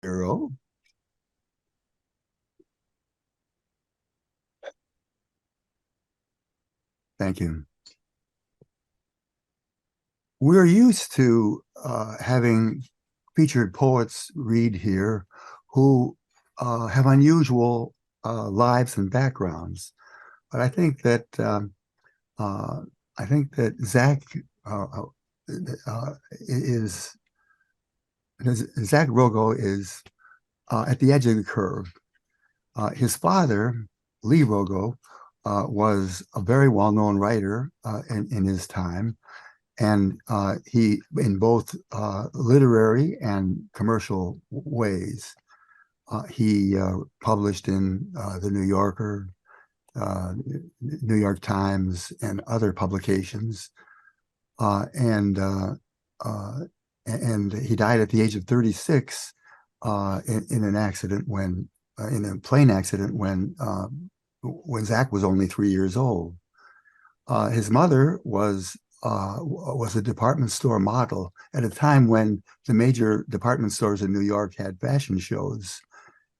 Zero. Thank you. We're used to having featured poets read here who have unusual lives and backgrounds. But uh, I think that Zack is Zack Rogow is at the edge of the curve. His father, Lee Rogow, was a very well-known writer in his time, and he, in both literary and commercial ways, he published in the New Yorker, New York Times, and other publications, uh, and uh, uh, and he died at the age of 36 in an accident in a plane accident when Zach was only 3 years old. His mother was a department store model at a time when the major department stores in New York had fashion shows,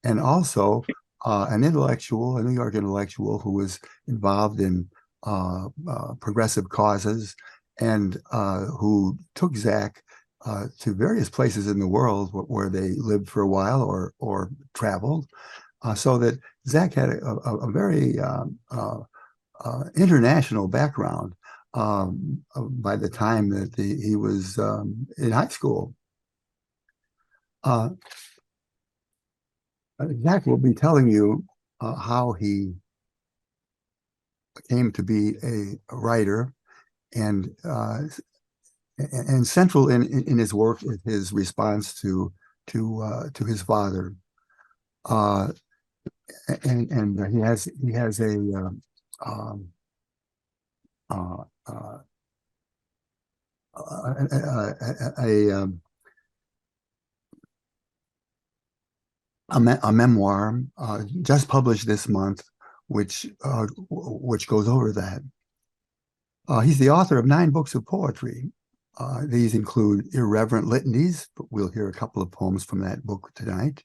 and also a New York intellectual who was involved in progressive causes and who took Zach to various places in the world where they lived for a while or traveled, so that Zach had a very international background by the time that he was in high school. Uh, Zach will be telling you how he came to be a writer, and central in his work is his response to his father. Uh, and he has um, uh, uh, a memoir just published this month, which goes over that. He's the author of 9 books of poetry. These include Irreverent Litanies, but we'll hear a couple of poems from that book tonight.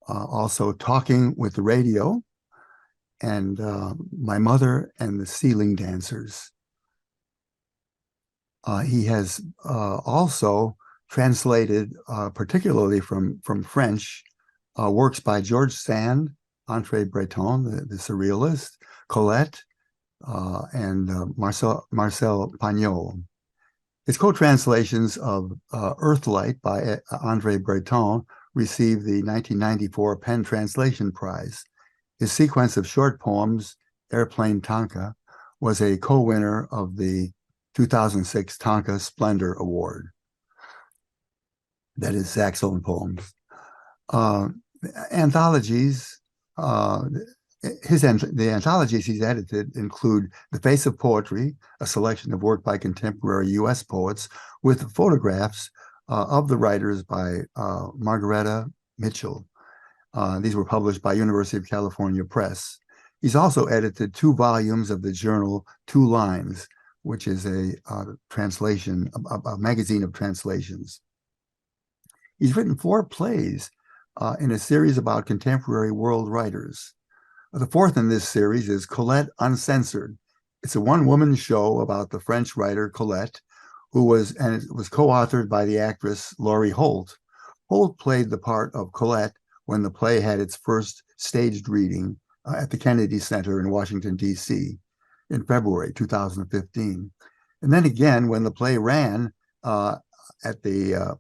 Also, Talking with the Radio, and My Mother and the Ceiling Dancers. He has also translated, particularly from French, works by George Sand, André Breton, the surrealist, Colette, and Marcel Pagnol. His co-translations of Earthlight by André Breton received the 1994 Penn Translation Prize. His sequence of short poems, Airplane Tanka, was a co-winner of the 2006 Tanka Splendor Award. That is Zach's own poems. Anthologies, the anthologies he's edited include The Face of Poetry, a selection of work by contemporary U.S. poets with photographs of the writers by Margareta Mitchell. These were published by University of California Press. He's also edited 2 volumes of the journal Two Lines, which is a translation, a magazine of translations. He's written 4 plays in a series about contemporary world writers. The 4th in this series is Colette Uncensored. It's a one-woman show about the French writer Colette, it was co-authored by the actress Laurie Holt. Holt played the part of Colette when the play had its first staged reading at the Kennedy Center in Washington, D.C. in February 2015. And then again, when the play ran at the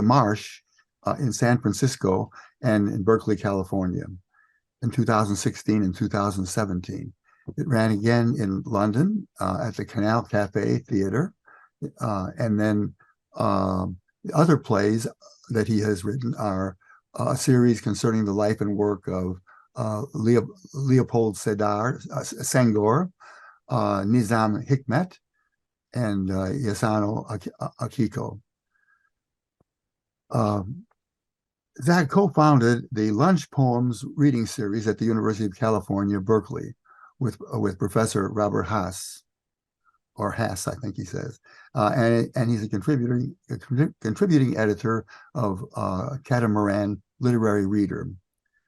Marsh in San Francisco and in Berkeley, California in 2016 and 2017. It ran again in London at the Canal Cafe Theater. And then the other plays that he has written are a series concerning the life and work of Leopold Senghor, Nizam Hikmet, and Yasano Akiko. Zach co-founded the Lunch Poems reading series at the University of California, Berkeley, with Professor Robert Haas. or Hess, I think he says, and he's a contributing editor of Catamaran Literary Reader.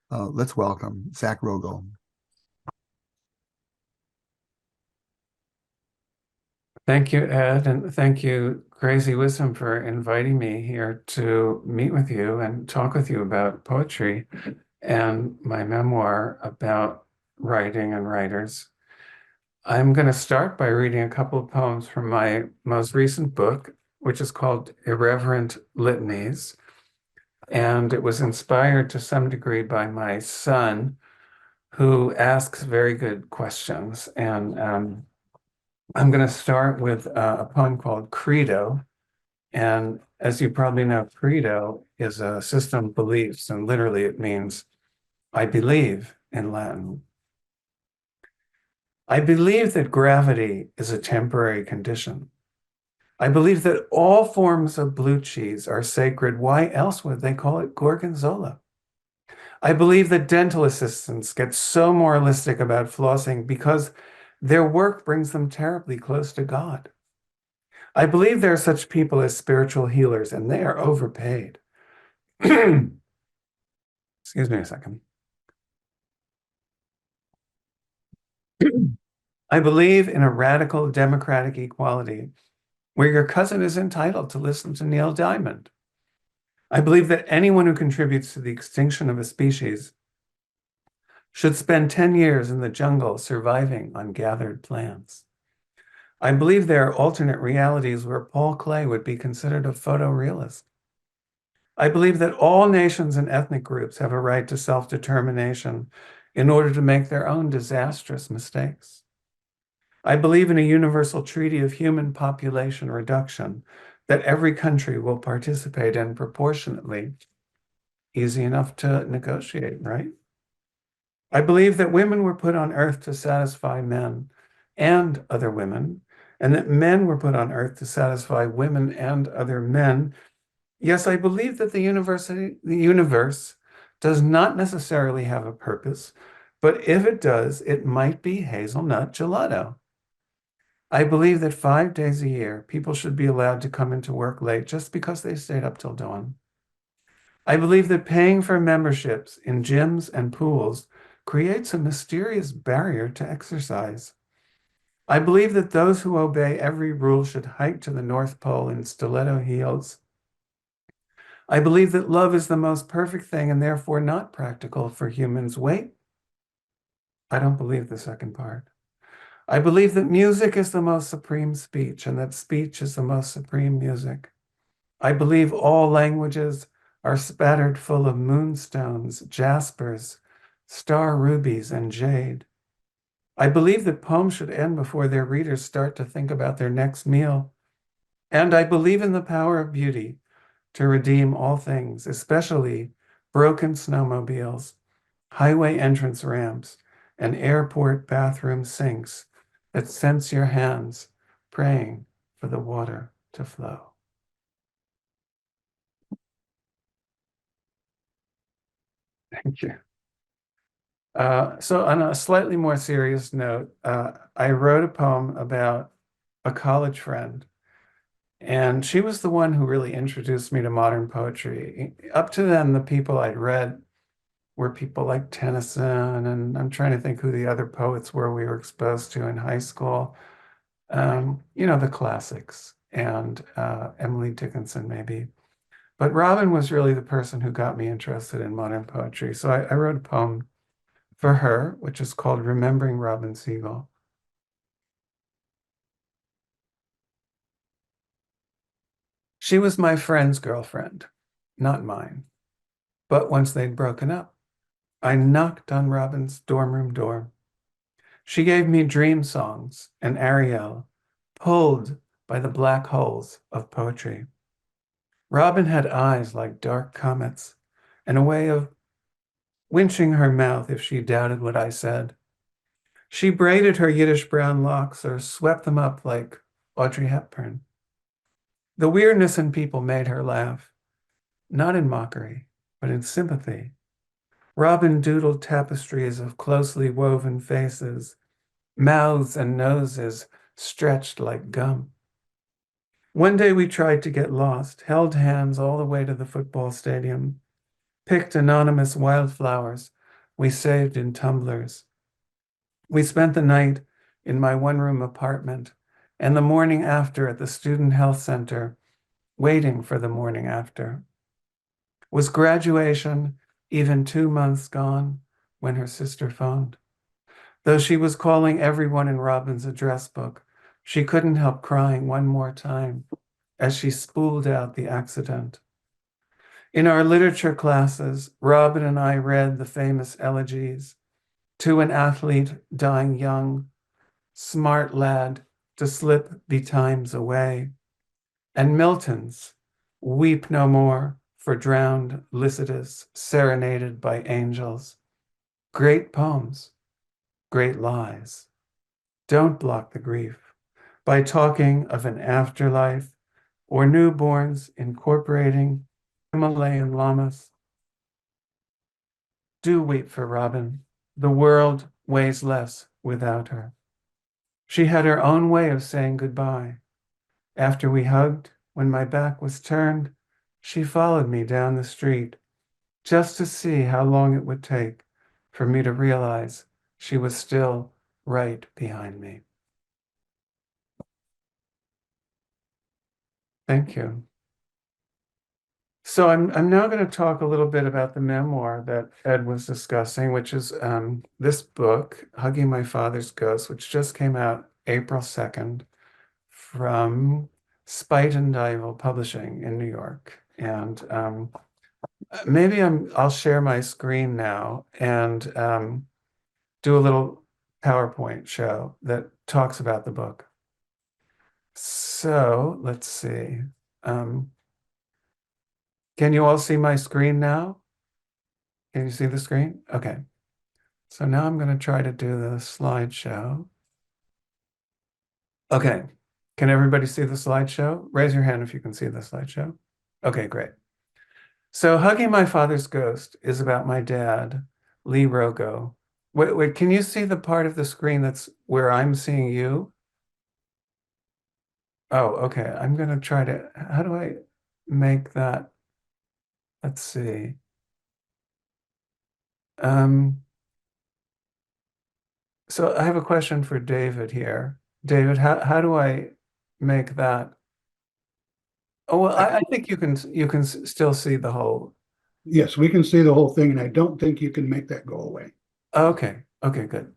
Let's welcome Zack Rogow. Thank you, Ed, and thank you, Crazy Wisdom, for inviting me here to meet with you and talk with you about poetry and my memoir about writing and writers. I'm going to start by reading a couple of poems from my most recent book, which is called Irreverent Litanies. And it was inspired to some degree by my son, who asks very good questions. And I'm going to start with a poem called Credo. And as you probably know, Credo is a system of beliefs, and literally it means I believe in Latin. I believe that gravity is a temporary condition. I believe that all forms of blue cheese are sacred. Why else would they call it gorgonzola? I believe that dental assistants get so moralistic about flossing because their work brings them terribly close to God. I believe there are such people as spiritual healers, and they are overpaid. Excuse me a second. I believe in a radical democratic equality where your cousin is entitled to listen to Neil Diamond. I believe that anyone who contributes to the extinction of a species should spend 10 years in the jungle surviving on gathered plants. I believe there are alternate realities where Paul Klee would be considered a photorealist. I believe that all nations and ethnic groups have a right to self-determination in order to make their own disastrous mistakes. I believe in a universal treaty of human population reduction that every country will participate in proportionately. Easy enough to negotiate, right? I believe that women were put on earth to satisfy men and other women, and that men were put on earth to satisfy women and other men. Yes, I believe that the universe does not necessarily have a purpose, but if it does, it might be hazelnut gelato. I believe that 5 days a year, people should be allowed to come into work late just because they stayed up till dawn. I believe that paying for memberships in gyms and pools creates a mysterious barrier to exercise. I believe that those who obey every rule should hike to the North Pole in stiletto heels. I believe that love is the most perfect thing and therefore not practical for humans. Wait, I don't believe the second part. I believe that music is the most supreme speech and that speech is the most supreme music. I believe all languages are spattered full of moonstones, jaspers, star rubies, and jade. I believe that poems should end before their readers start to think about their next meal. And I believe in the power of beauty to redeem all things, especially broken snowmobiles, highway entrance ramps, and airport bathroom sinks that sense your hands praying for the water to flow. Thank you. So on a slightly more serious note, I wrote a poem about a college friend, and she was the one who really introduced me to modern poetry. Up to then, the people I'd read were people like Tennyson, and I'm trying to think who the other poets were we were exposed to in high school. The classics, and Emily Dickinson maybe. But Robin was really the person who got me interested in modern poetry. So I wrote a poem for her, which is called Remembering Robin Siegel. She was my friend's girlfriend, not mine. But once they'd broken up, I knocked on Robin's dorm room door. She gave me dream songs and Ariel, pulled by the black holes of poetry. Robin had eyes like dark comets and a way of winching her mouth if she doubted what I said. She braided her Yiddish brown locks or swept them up like Audrey Hepburn. The weirdness in people made her laugh, not in mockery, but in sympathy. Robin doodled tapestries of closely woven faces, mouths and noses stretched like gum. One day we tried to get lost, held hands all the way to the football stadium, picked anonymous wildflowers we saved in tumblers. We spent the night in my one-room apartment and the morning after at the student health center, waiting for the morning after. Was graduation even 2 months gone when her sister phoned? Though she was calling everyone in Robin's address book, she couldn't help crying one more time as she spooled out the accident. In our literature classes, Robin and I read the famous elegies to an athlete dying young, smart lad to slip betimes away, and Milton's Weep No More for drowned Lycidas serenaded by angels. Great poems, great lies. Don't block the grief by talking of an afterlife or newborns incorporating Himalayan llamas. Do weep for Robin. The world weighs less without her. She had her own way of saying goodbye. After we hugged, when my back was turned, she followed me down the street just to see how long it would take for me to realize she was still right behind me. Thank you. So I'm now going to talk a little bit about the memoir that Ed was discussing, which is this book, Hugging My Father's Ghost, which just came out April 2nd from Spite and Dival Publishing in New York. And maybe I'll share my screen now and do a little PowerPoint show that talks about the book. So let's see. Can you all see my screen now? Can you see the screen? Okay. So now I'm going to try to do the slideshow. Okay. Can everybody see the slideshow? Raise your hand if you can see the slideshow. Okay, great. So Hugging My Father's Ghost is about my dad, Lee Rogow. Wait, can you see the part of the screen that's where I'm seeing you? Oh, okay. I'm going to try to, how do I make that? Let's see. So I have a question for David here. David, how do I make that? Oh, well, I think you can still see the whole. Yes, we can see the whole thing, and I don't think you can make that go away. Okay, okay, good.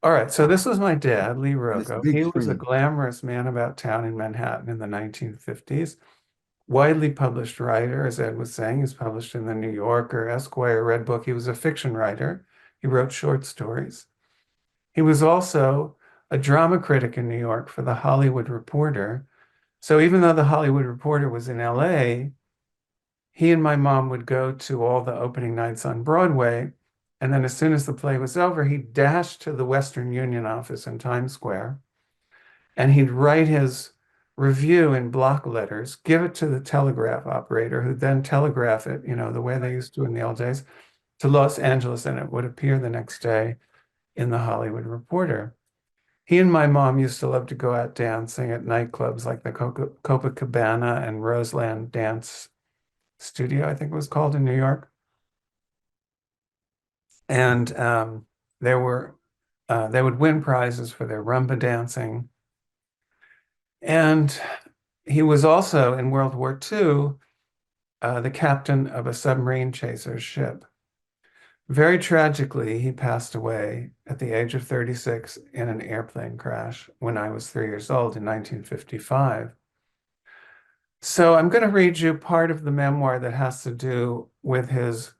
All right, so this was my dad, Lee This Rogow. big He was a screen. glamorous man about town in Manhattan in the 1950s. Widely published writer, as Ed was saying, he's published in the New Yorker, Esquire, Red Book. He was a fiction writer. He wrote short stories. He was also a drama critic in New York for The Hollywood Reporter. So even though The Hollywood Reporter was in LA, he and my mom would go to all the opening nights on Broadway. And then as soon as the play was over, he'd dash to the Western Union office in Times Square and he'd write his review in block letters, give it to the telegraph operator, who'd then telegraph it, the way they used to in the old days, to Los Angeles, and it would appear the next day in the Hollywood Reporter. He and my mom used to love to go out dancing at nightclubs like the Copacabana and Roseland Dance Studio, I think it was called in New York. And there were they would win prizes for their rumba dancing. And he was also in World War II the captain of a submarine chaser ship. Very tragically, he passed away at the age of 36 in an airplane crash when I was 3 years old in 1955. So I'm going to read you part of the memoir that has to do with his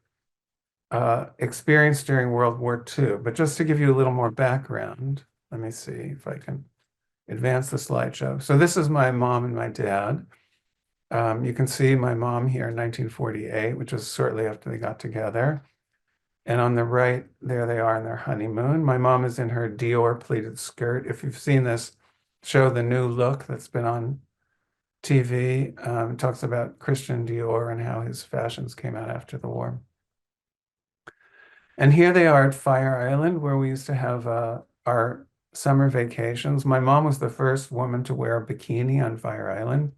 experience during World War II. But just to give you a little more background, let me see if I can advance the slideshow. So this is my mom and my dad. You can see my mom here in 1948, which was shortly after they got together. And on the right, there they are in their honeymoon. My mom is in her Dior pleated skirt. If you've seen this show, The New Look, that's been on TV, it talks about Christian Dior and how his fashions came out after the war. And here they are at Fire Island, where we used to have our summer vacations. My mom was the first woman to wear a bikini on Fire Island.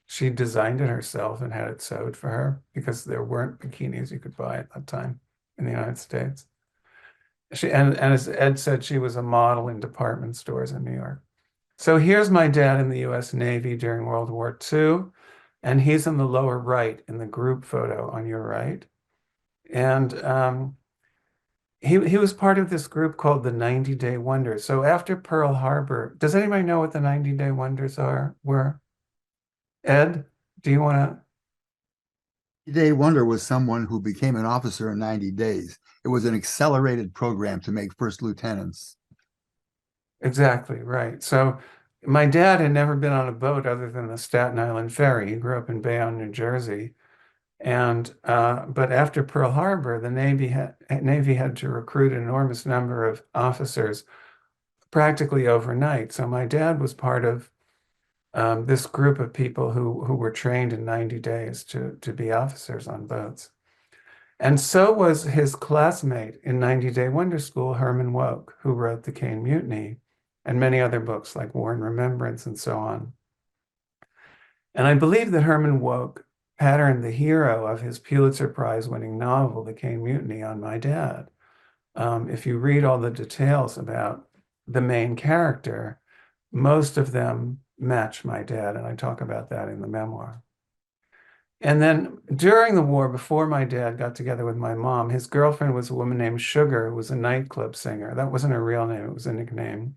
She designed it herself and had it sewed for her because there weren't bikinis you could buy at that time in the United States. And as Ed said, she was a model in department stores in New York. So here's my dad in the US Navy during World War II, and he's in the lower right in the group photo on your right. And he was part of this group called the 90-Day Wonders. So after Pearl Harbor, does anybody know what the 90-Day Wonders were? Ed, do you want to? Day Wonder was someone who became an officer in 90 days. It was an accelerated program to make first lieutenants. Exactly, right. So my dad had never been on a boat other than the Staten Island Ferry. He grew up in Bayonne, New Jersey. And but after Pearl Harbor, the Navy had to recruit an enormous number of officers practically overnight. So my dad was part of this group of people who were trained in 90 days to be officers on boats. And so was his classmate in 90-Day Wonder School, Herman Wouk, who wrote The Caine Mutiny and many other books like War and Remembrance and so on. And I believe that Herman Wouk patterned the hero of his Pulitzer Prize winning novel, The Caine Mutiny, on my dad. If you read all the details about the main character, most of them match my dad, and I talk about that in the memoir. And then during the war, before my dad got together with my mom, his girlfriend was a woman named Sugar, who was a nightclub singer. That wasn't her real name, it was a nickname.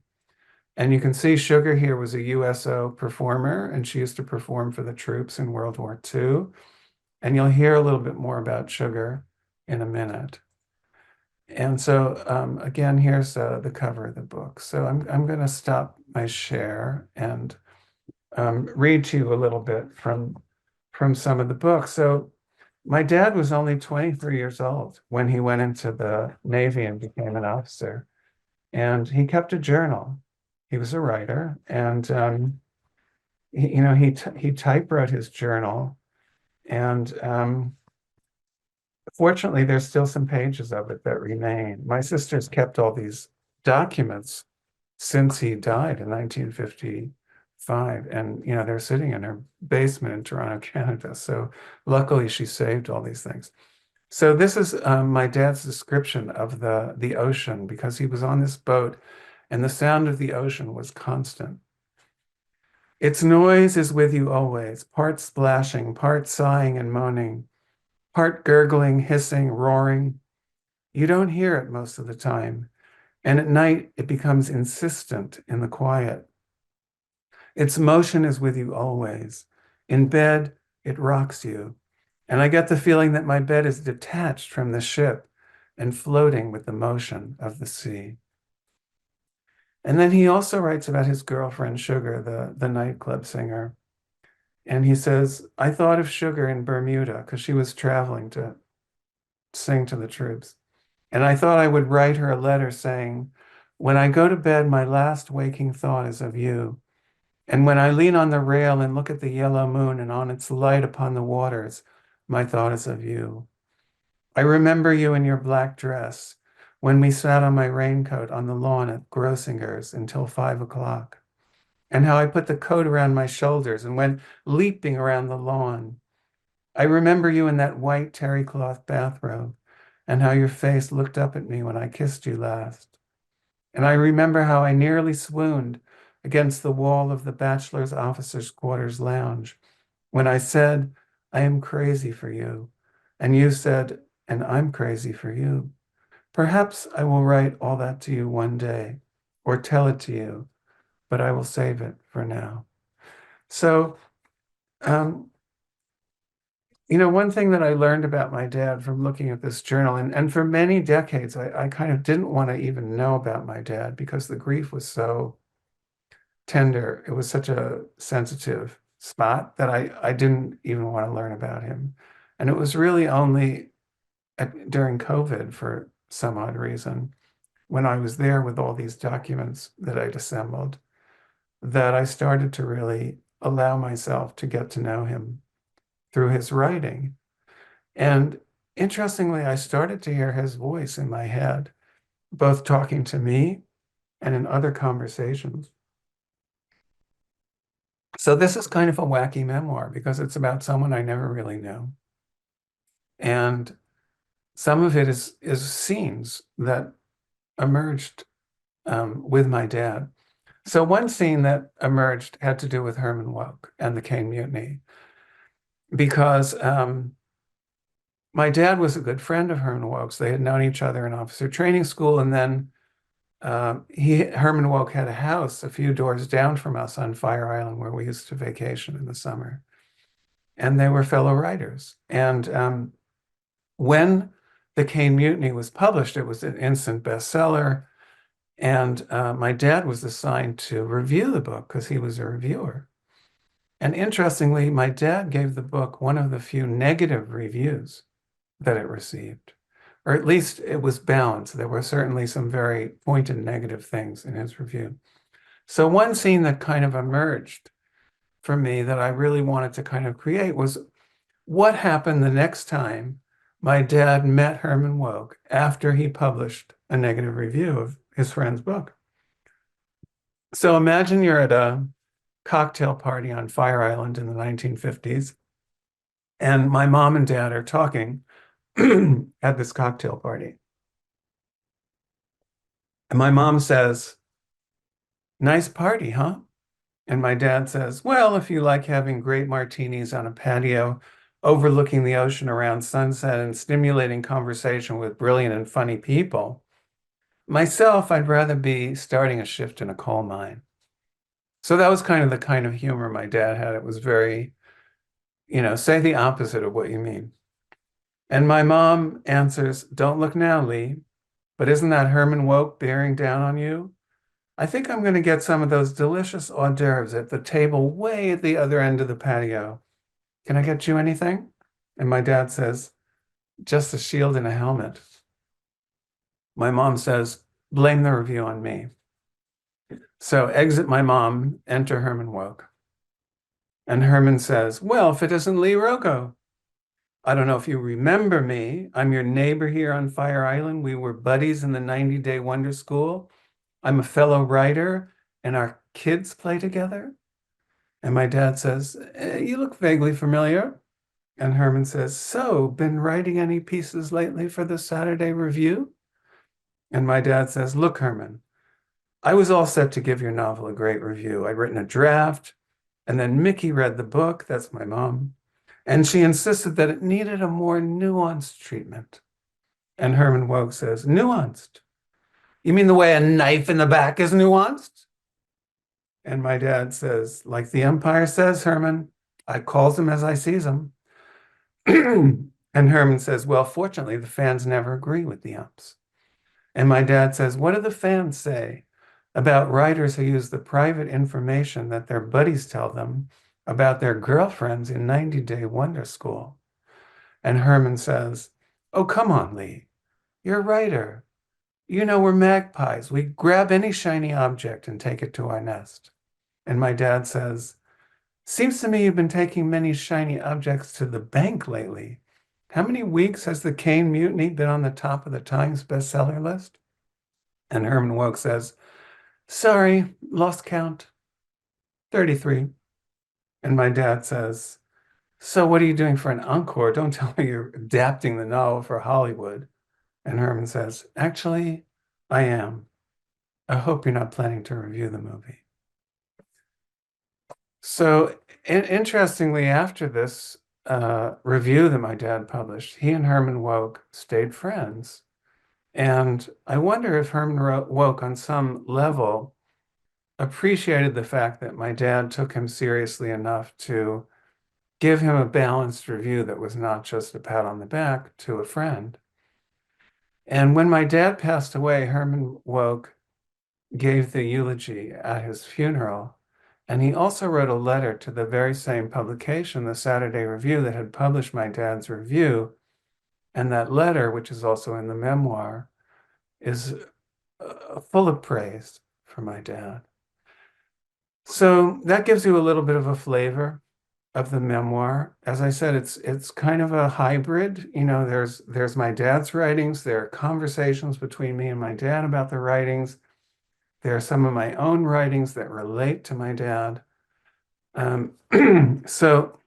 And you can see Sugar here was a USO performer, and she used to perform for the troops in World War II. And you'll hear a little bit more about Sugar in a minute. And so again, here's the cover of the book. So I'm going to stop my share and read to you a little bit from some of the books. So my dad was only 23 years old when he went into the Navy and became an officer. And he kept a journal. He was a writer, and he typewrote his journal. And fortunately, there's still some pages of it that remain. My sister's kept all these documents since he died in 1955, and they're sitting in her basement in Toronto, Canada. So luckily, she saved all these things. So this is my dad's description of the ocean, because he was on this boat and the sound of the ocean was constant. Its noise is with you always, part splashing, part sighing and moaning, part gurgling, hissing, roaring. You don't hear it most of the time, and at night it becomes insistent in the quiet. Its motion is with you always. In bed, it rocks you. And I get the feeling that my bed is detached from the ship and floating with the motion of the sea. And then he also writes about his girlfriend, Sugar, the nightclub singer. And he says, I thought of Sugar in Bermuda because she was traveling to sing to the troops. And I thought I would write her a letter saying, when I go to bed, my last waking thought is of you. And when I lean on the rail and look at the yellow moon and on its light upon the waters, my thought is of you. I remember you in your black dress when we sat on my raincoat on the lawn at Grossinger's until 5 o'clock, and how I put the coat around my shoulders and went leaping around the lawn. I remember you in that white terry cloth bathrobe and how your face looked up at me when I kissed you last. And I remember how I nearly swooned against the wall of the bachelor's officers' quarters lounge when I said, I am crazy for you. And you said, and I'm crazy for you. Perhaps I will write all that to you one day or tell it to you, but I will save it for now. So, one thing that I learned about my dad from looking at this journal, and for many decades, I kind of didn't want to even know about my dad because the grief was so tender. It was such a sensitive spot that I didn't even want to learn about him. And it was really only during COVID, for some odd reason, when I was there with all these documents that I'd assembled, that I started to really allow myself to get to know him through his writing. And interestingly, I started to hear his voice in my head, both talking to me and in other conversations. So this is kind of a wacky memoir because it's about someone I never really knew. And some of it is scenes that emerged with my dad. So one scene that emerged had to do with Herman Wouk and the Caine Mutiny, because my dad was a good friend of Herman Wouk's. They had known each other in officer training school, and then Herman Wouk had a house a few doors down from us on Fire Island where we used to vacation in the summer. And they were fellow writers. And when the Caine Mutiny was published, it was an instant bestseller. And my dad was assigned to review the book because he was a reviewer. And interestingly, my dad gave the book one of the few negative reviews that it received, or at least it was balanced. There were certainly some very pointed negative things in his review. So one scene that kind of emerged for me that I really wanted to kind of create was what happened the next time my dad met Herman Wouk after he published a negative review of his friend's book. So imagine you're at a cocktail party on Fire Island in the 1950s, and my mom and dad are talking at this cocktail party. And my mom says, "Nice party, huh?" And my dad says, "Well, if you like having great martinis on a patio, overlooking the ocean around sunset and stimulating conversation with brilliant and funny people. Myself, I'd rather be starting a shift in a coal mine." So that was the kind of humor my dad had. It was very, say the opposite of what you mean. And my mom answers, "Don't look now, Lee, but isn't that Herman Wouk bearing down on you? I think I'm going to get some of those delicious hors d'oeuvres at the table way at the other end of the patio. Can I get you anything?" And my dad says, "Just a shield and a helmet." My mom says, "Blame the review on me." So exit my mom, enter Herman Wouk. And Herman says, "Well, if it isn't Lee Rogow. I don't know if you remember me. I'm your neighbor here on Fire Island. We were buddies in the 90-Day Wonder School. I'm a fellow writer, and our kids play together." And my dad says, "You look vaguely familiar." And Herman says, "So, been writing any pieces lately for the Saturday Review?" And my dad says, "Look, Herman, I was all set to give your novel a great review. I'd written a draft, and then Mickey read the book," that's my mom, "and she insisted that it needed a more nuanced treatment." And Herman Wouk says, "Nuanced? You mean the way a knife in the back is nuanced?" And my dad says, "Like the Empire says, Herman, I calls them as I sees them." And Herman says, "Well, fortunately, the fans never agree with the umps." And my dad says, "What do the fans say about writers who use the private information that their buddies tell them about their girlfriends in 90-Day Wonder School?" And Herman says, "Oh, come on, Lee. You're a writer. You know, we're magpies. We grab any shiny object and take it to our nest." And my dad says, "Seems to me you've been taking many shiny objects to the bank lately. How many weeks has the Caine Mutiny been on the top of the Times bestseller list?" And Herman Wouk says, "Sorry, lost count. 33. And my dad says, "So what are you doing for an encore? Don't tell me you're adapting the novel for Hollywood." And Herman says, "Actually, I am. I hope you're not planning to review the movie." So interestingly, after this review that my dad published, he and Herman Wouk stayed friends. And I wonder if Herman Wouk, on some level, appreciated the fact that my dad took him seriously enough to give him a balanced review that was not just a pat on the back to a friend. And when my dad passed away, Herman Wouk gave the eulogy at his funeral. And he also wrote a letter to the very same publication, the Saturday Review, that had published my dad's review. And that letter, which is also in the memoir, is full of praise for my dad. So that gives you a little bit of a flavor of the memoir. As I said, it's kind of a hybrid. There's my dad's writings, there are conversations between me and my dad about the writings, There are some of my own writings that relate to my dad. Um, so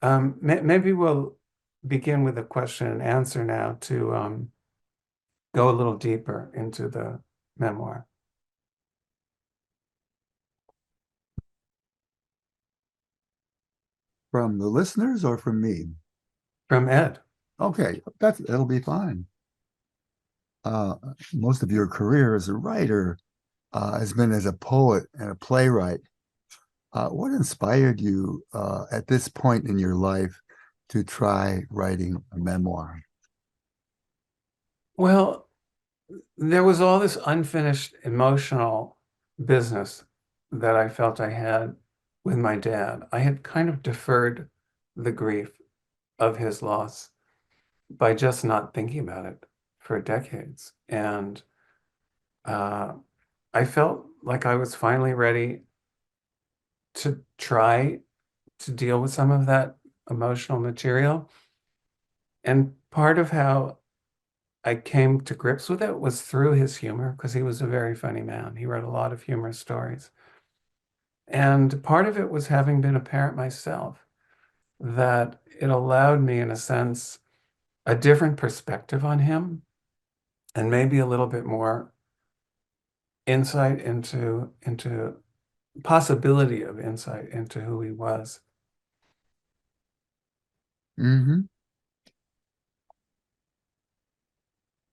maybe we'll begin with a question and answer now to go a little deeper into the memoir. From the listeners or from me? From Ed. Okay, that'll be fine. Uh, Most of your career as a writer has been as a poet and a playwright. What inspired you at this point in your life to try writing a memoir? Well, there was all this unfinished emotional business that I felt I had with my dad. I had kind of deferred the grief of his loss by just not thinking about it for decades. And uh, I felt like I was finally ready to try to deal with some of that emotional material. And part of how I came to grips with it was through his humor, because he was a very funny man. He wrote a lot of humorous stories. And part of it was having been a parent myself, that it allowed me, in a sense, a different perspective on him and maybe a little bit more insight into possibility of insight into who he was. Hmm.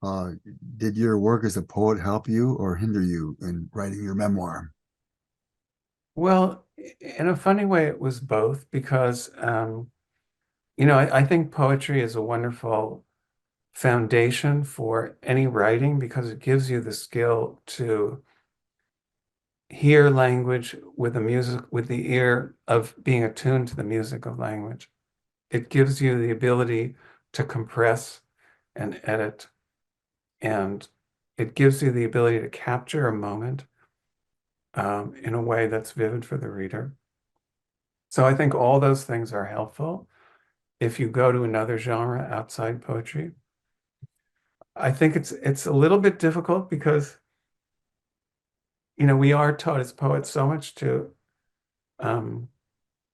Uh, did your work as a poet help you or hinder you in writing your memoir? Well, in a funny way, it was both because, I think poetry is a wonderful foundation for any writing because it gives you the skill to hear language with with the ear of being attuned to the music of language. It gives you the ability to compress and edit, and it gives you the ability to capture a moment in a way that's vivid for the reader. So I think all those things are helpful. If you go to another genre outside poetry, I think it's a little bit difficult because we are taught as poets so much um,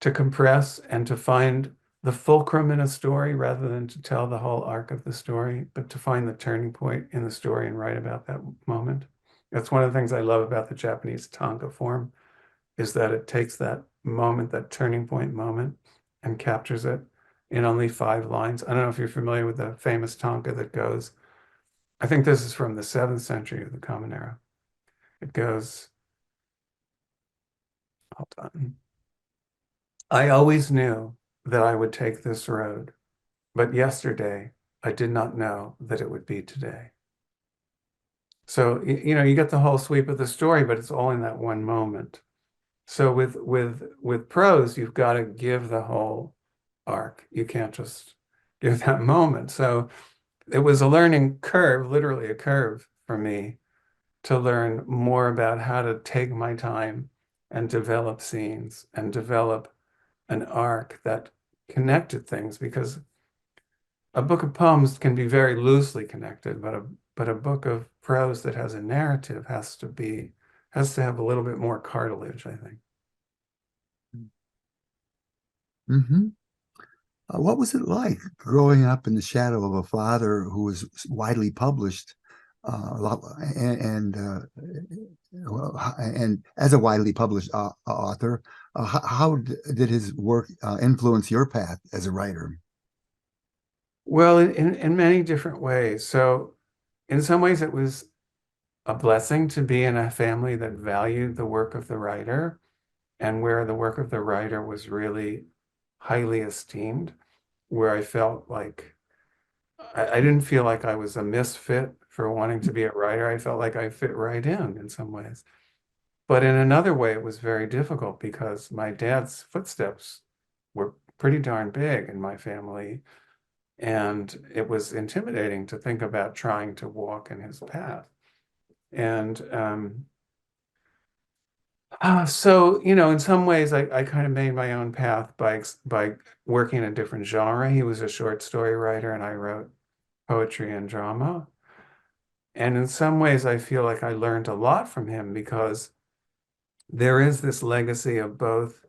to compress and to find the fulcrum in a story rather than to tell the whole arc of the story, but to find the turning point in the story and write about that moment. That's one of the things I love about the Japanese tanka form, is that it takes that moment, that turning point moment, and captures it in only 5 lines. I don't know if you're familiar with the famous tanka that goes, I think this is from the 7th century of the Common Era. It goes, hold on. I always knew that I would take this road, but yesterday I did not know that it would be today. So, you get the whole sweep of the story, but it's all in that one moment. So with prose, you've got to give the whole arc. You can't just give that moment. So it was a learning curve, literally a curve for me, to learn more about how to take my time and develop scenes and develop an arc that connected things, because a book of poems can be very loosely connected, but a book of prose that has a narrative has to have a little bit more cartilage, I think. Hmm. What was it like growing up in the shadow of a father who was widely published, a lot, and as a widely published author, how did his work influence your path as a writer? Well, in many different ways. So in some ways it was a blessing to be in a family that valued the work of the writer and where the work of the writer was really highly esteemed, where I felt like I didn't feel like I was a misfit for wanting to be a writer. I felt like I fit right in some ways. But in another way, it was very difficult because my dad's footsteps were pretty darn big in my family. And it was intimidating to think about trying to walk in his path. And so, in some ways, I kind of made my own path by working in a different genre. He was a short story writer, and I wrote poetry and drama. And in some ways, I feel like I learned a lot from him because there is this legacy of both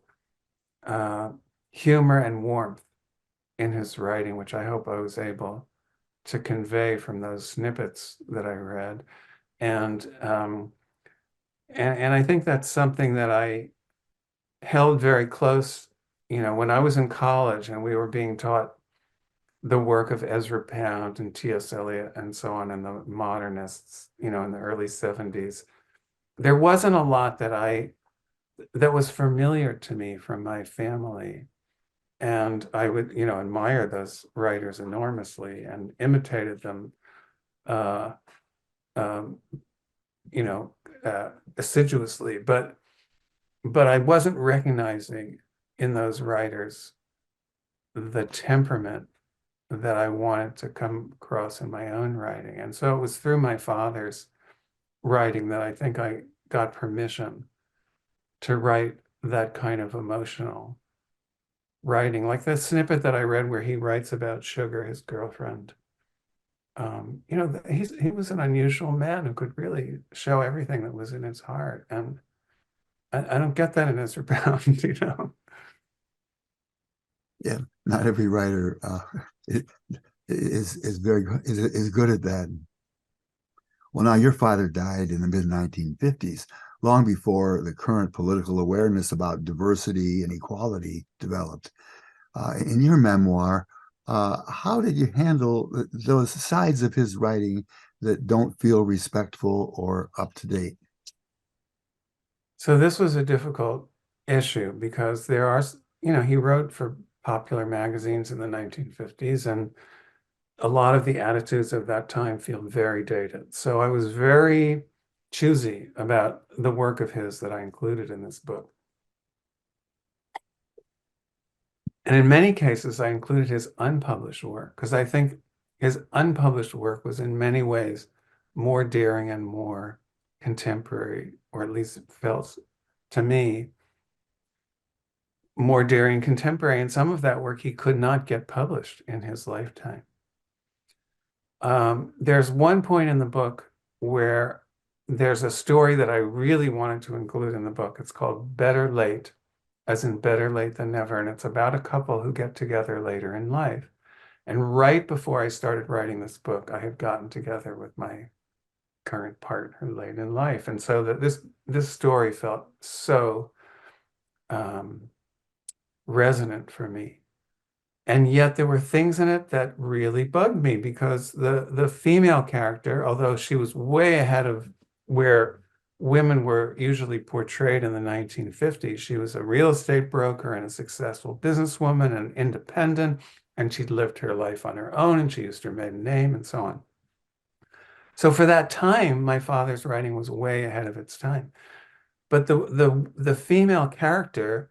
uh, humor and warmth in his writing, which I hope I was able to convey from those snippets that I read. And I think that's something that I held very close, when I was in college and we were being taught the work of Ezra Pound and T.S. Eliot and so on, and the modernists, in the early 70s. There wasn't a lot that was familiar to me from my family. And I would, admire those writers enormously and imitated them, uh, um, you know, assiduously. But I wasn't recognizing in those writers the temperament that I wanted to come across in my own writing. And so it was through my father's writing that I think I got permission to write that kind of emotional writing, like the snippet that I read where he writes about Sugar, his girlfriend. He was an unusual man who could really show everything that was in his heart, and I don't get that in Ezra Pound. Yeah, not every writer is very good, is good at that. Well, now your father died in the mid 1950s, long before the current political awareness about diversity and equality developed. In your memoir, how did you handle those sides of his writing that don't feel respectful or up to date? So this was a difficult issue because he wrote for popular magazines in the 1950s, and a lot of the attitudes of that time feel very dated. So I was very choosy about the work of his that I included in this book. And in many cases, I included his unpublished work because I think his unpublished work was in many ways more daring and more contemporary, or at least it felt to me more daring and contemporary. And some of that work he could not get published in his lifetime. There's one point in the book where there's a story that I really wanted to include in the book. It's called Better Late, as in better late than never. And it's about a couple who get together later in life. And right before I started writing this book, I had gotten together with my current partner late in life. And so that this story felt so resonant for me. And yet there were things in it that really bugged me because the female character, although she was way ahead of where women were usually portrayed in the 1950s, she was a real estate broker and a successful businesswoman and independent, and she'd lived her life on her own, and she used her maiden name and so on. So for that time, my father's writing was way ahead of its time. But the female character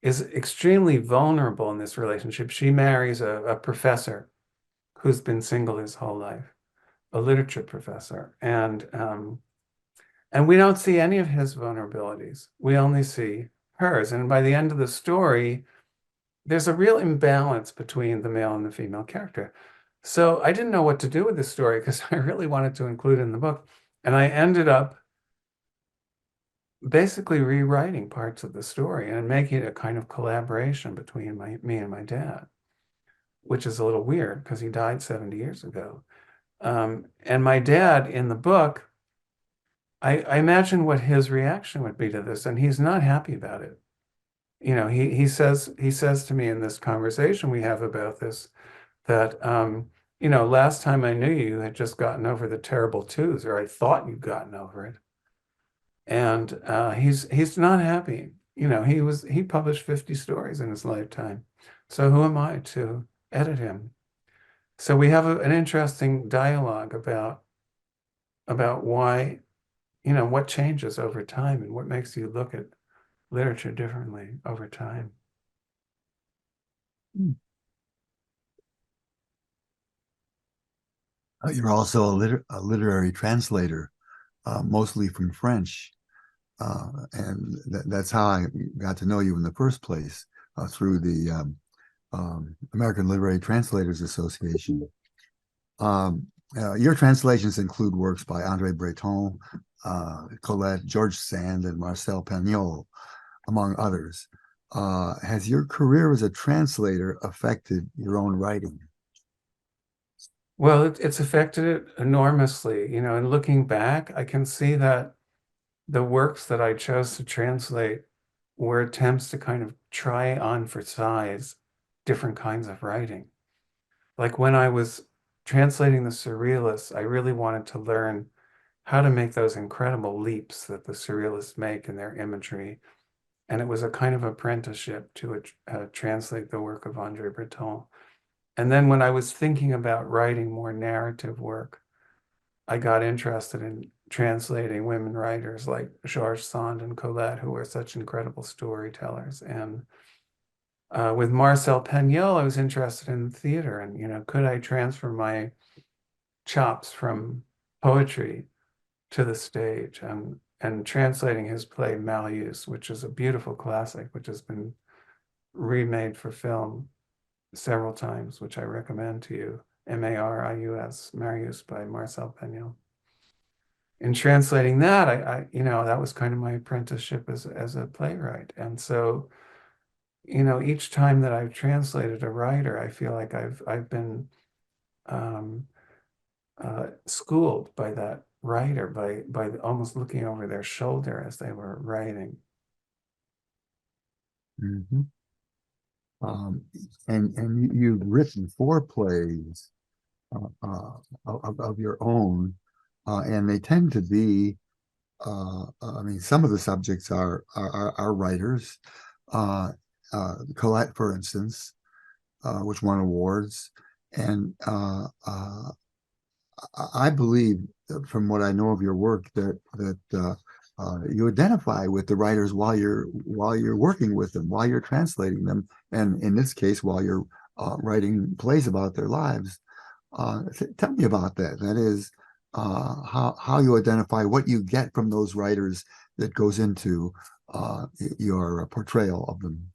is extremely vulnerable in this relationship. She marries a professor who's been single his whole life, a literature professor. And we don't see any of his vulnerabilities. We only see hers. And by the end of the story, there's a real imbalance between the male and the female character. So I didn't know what to do with this story because I really wanted to include it in the book. And I ended up basically rewriting parts of the story and making it a kind of collaboration between me and my dad, which is a little weird because he died 70 years ago. And my dad in the book, I imagine what his reaction would be to this, and he's not happy about it. He says to me in this conversation we have about this that last time I knew you, you had just gotten over the terrible twos, or I thought you'd gotten over it. And he's not happy. He published 50 stories in his lifetime. So who am I to edit him? So we have an interesting dialogue about why, what changes over time and what makes you look at literature differently over time. You're also a literary translator, mostly from French. And that's how I got to know you in the first place, through the American Literary Translators Association. Your translations include works by Andre Breton, Colette, George Sand, and Marcel Pagnol, among others. Has your career as a translator affected your own writing? Well, it's affected it enormously, you know, and looking back, I can see that the works that I chose to translate were attempts to kind of try on for size different kinds of writing. Like when I was translating the Surrealists, I really wanted to learn how to make those incredible leaps that the Surrealists make in their imagery. And it was a kind of apprenticeship to translate the work of Andre Breton. And then when I was thinking about writing more narrative work, I got interested in translating women writers like Georges Sand and Colette, who are such incredible storytellers. And with Marcel Pagnol, I was interested in theater, and you know, could I transfer my chops from poetry to the stage? And translating his play Marius, which is a beautiful classic, which has been remade for film several times, which I recommend to you. Marius, Marius by Marcel Pagnol. In translating that, you know, that was kind of my apprenticeship as a playwright. And so, you know, each time that I've translated a writer, I feel like I've been um, schooled by that writer by almost looking over their shoulder as they were writing. Mm-hmm. And you've written 4 plays of your own, and they tend to be. I mean, some of the subjects are writers. Colette, for instance, which won awards, and I believe, from what I know of your work, that you identify with the writers while you're working with them, while you're translating them, and in this case, while you're writing plays about their lives. Tell me about that. That is, how you identify what you get from those writers that goes into your portrayal of them.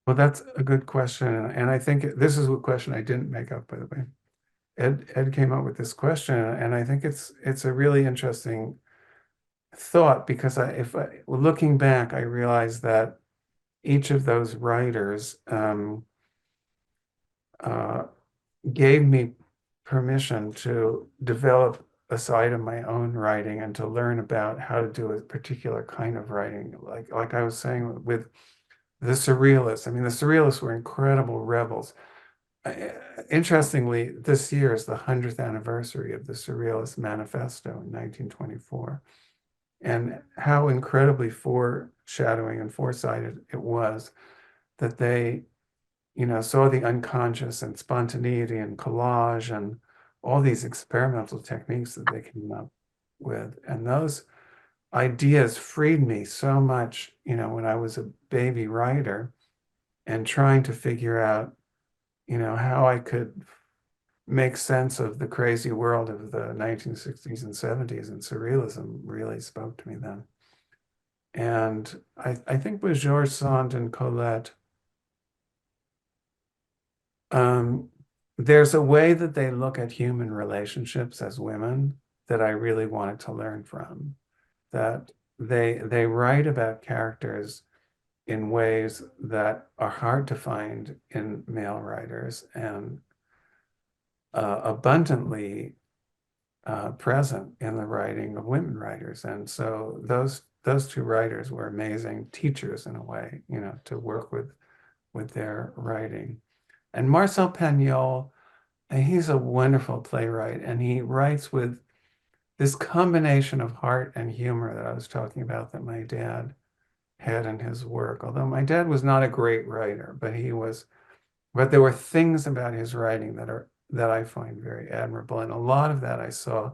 Well, that's a good question. And I think this is a question I didn't make up, by the way. Ed came up with this question, and I think it's a really interesting thought because looking back, I realized that each of those writers uh, gave me permission to develop a side of my own writing and to learn about how to do a particular kind of writing. Like I was saying with the Surrealists. I mean, the Surrealists were incredible rebels. Interestingly, this year is the 100th anniversary of the Surrealist Manifesto in 1924, and how incredibly foreshadowing and foresighted it was that they, you know, saw the unconscious and spontaneity and collage and all these experimental techniques that they came up with. And those ideas freed me so much, you know, when I was a baby writer and trying to figure out, you know, how I could make sense of the crazy world of the 1960s and 70s, and surrealism really spoke to me then. And I think with Georges Sand and Colette, um, there's a way that they look at human relationships as women that I really wanted to learn from. That they write about characters in ways that are hard to find in male writers and abundantly present in the writing of women writers. And so those two writers were amazing teachers in a way, you know, to work with their writing. And Marcel Pagnol, he's a wonderful playwright, and he writes with this combination of heart and humor that I was talking about that my dad had in his work. Although my dad was not a great writer, but there were things about his writing that I find very admirable. And a lot of that I saw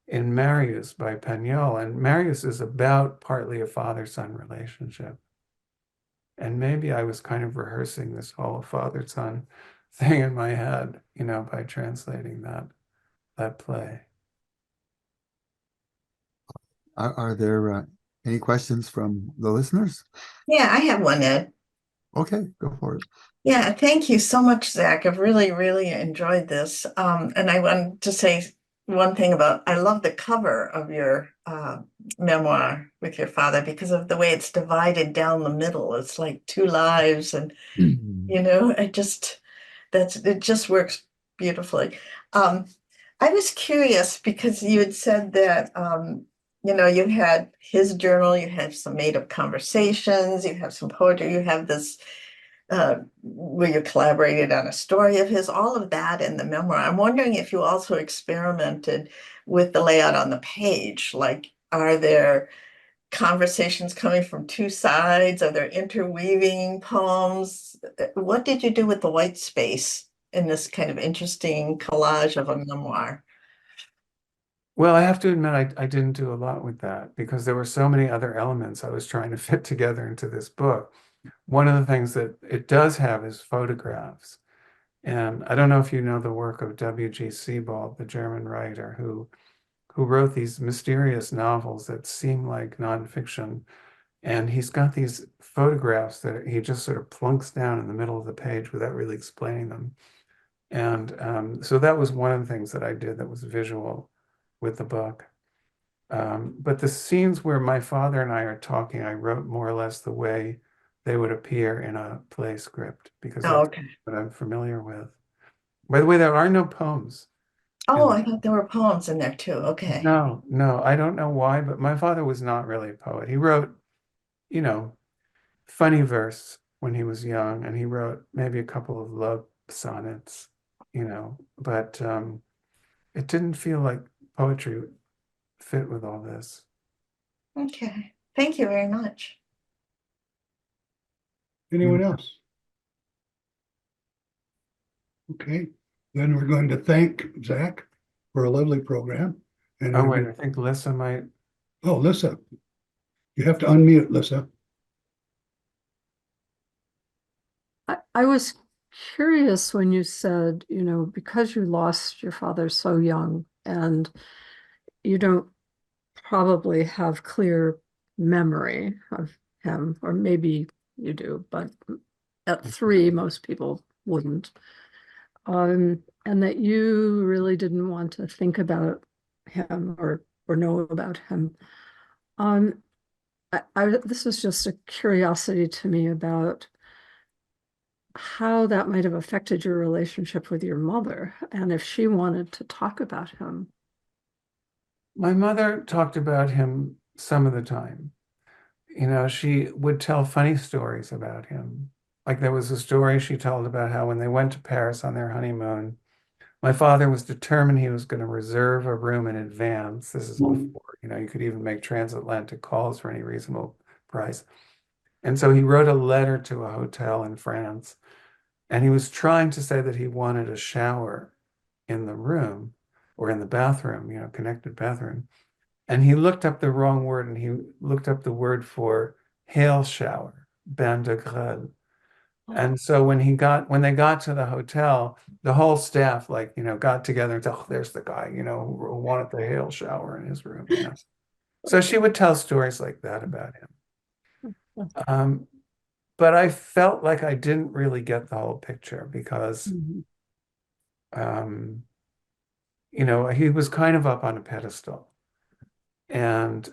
in Marius by Pagnol. And Marius is about partly a father-son relationship. And maybe I was kind of rehearsing this whole father-son thing in my head, you know, by translating that play. Are there any questions from the listeners? Yeah, I have one, Ed. Okay, go for it. Yeah, thank you so much, Zach. I've really, really enjoyed this. And I want to say one thing about I love the cover of your memoir with your father because of the way it's divided down the middle. It's like two lives, and it just works beautifully. Um, I was curious because you had said that you had his journal, you had some made-up conversations, you have some poetry, you have this where you collaborated on a story of his, all of that in the memoir. I'm wondering if you also experimented with the layout on the page. Like, are there conversations coming from two sides? Are there interweaving poems? What did you do with the white space in this kind of interesting collage of a memoir? Well, I have to admit, I didn't do a lot with that because there were so many other elements I was trying to fit together into this book. One of the things that it does have is photographs. And I don't know if you know the work of W.G. Sebald, the German writer who wrote these mysterious novels that seem like nonfiction. And he's got these photographs that he just sort of plunks down in the middle of the page without really explaining them. And so that was one of the things that I did that was visual with the book. But the scenes where my father and I are talking, I wrote more or less the way they would appear in a play script because Oh, that's okay. what I'm familiar with. By the way, there are no poems. Oh, in- I thought there were poems in there too. Okay. no, I don't know why, but my father was not really a poet. He wrote, you know, funny verse when he was young, and he wrote maybe a couple of love sonnets, but it didn't feel like poetry fit with all this. Okay. Thank you very much. Anyone else? Okay, then we're going to thank Zach for a lovely program. And Oh, we're wait, going I think Lissa might. oh, Lissa, you have to unmute, Lissa. I was curious when you said, because you lost your father so young and you don't probably have clear memory of him, or maybe you do, but at 3, most people wouldn't. And that you really didn't want to think about him or know about him. Um, this was just a curiosity to me about how that might have affected your relationship with your mother and if she wanted to talk about him. My mother talked about him some of the time. She would tell funny stories about him. Like there was a story she told about how when they went to Paris on their honeymoon, my father was determined he was going to reserve a room in advance. This is before, you could even make transatlantic calls for any reasonable price. And so he wrote a letter to a hotel in France, and he was trying to say that he wanted a shower in the room or in the bathroom, connected bathroom. And he looked up the wrong word, and he looked up the word for hail shower, bain de grêle. And so when they got to the hotel, the whole staff got together and said, "Oh, there's the guy, who wanted the hail shower in his room." So she would tell stories like that about him. Um, but I felt like I didn't really get the whole picture because Mhm. um, he was kind of up on a pedestal. And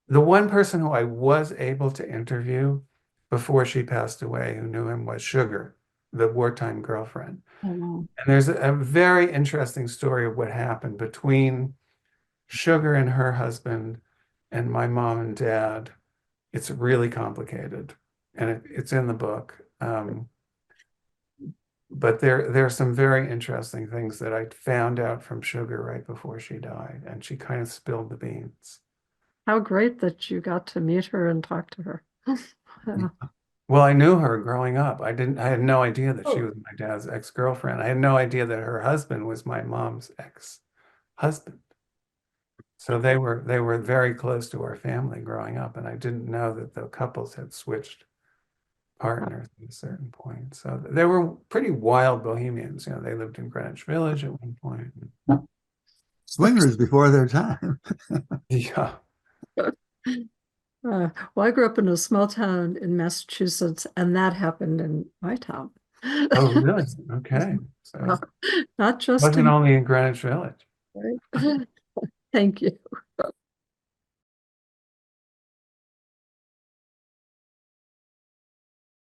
the one person who I was able to interview before she passed away, who knew him, was Sugar, the wartime girlfriend. Oh, wow. And there's a very interesting story of what happened between Sugar and her husband and my mom and dad. It's really complicated, and it's in the book. But there are some very interesting things that I found out from Sugar right before she died, and she kind of spilled the beans. How great that you got to meet her and talk to her. Yeah. Well, I knew her growing up. I had no idea that she Oh. was my dad's ex-girlfriend. I had no idea that her husband was my mom's ex-husband. So they were very close to our family growing up, and I didn't know that the couples had switched partners at a certain point. So they were pretty wild bohemians. They lived in Greenwich Village at one point. Swingers before their time. Yeah. Well, I grew up in a small town in Massachusetts, and that happened in my town. Oh, really? Okay. So Not just wasn't in, only in Greenwich Village. right? Thank you.